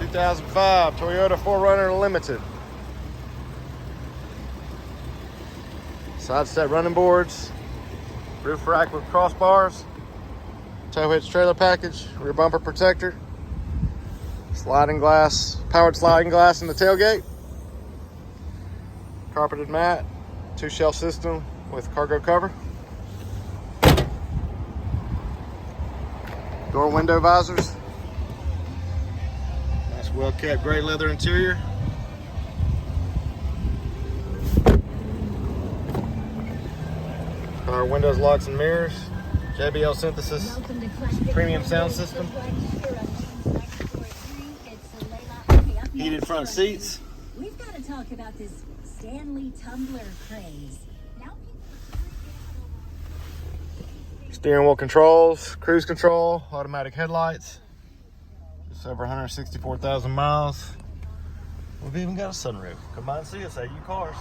2005 Toyota 4Runner Limited. Side step running boards, roof rack with crossbars, tow hitch trailer package, rear bumper protector, sliding glass, powered sliding glass in the tailgate, carpeted mat, 2-shelf system with cargo cover, door window visors, nice well kept gray leather interior. Power windows, locks and mirrors, JBL synthesis, premium sound system, heated front seats. We've got to talk about this Stanley tumbler craze. Now Steering wheel controls, cruise control, automatic headlights. Just over 164,000 miles. We've even got a sunroof. Come by and see us at U Cars.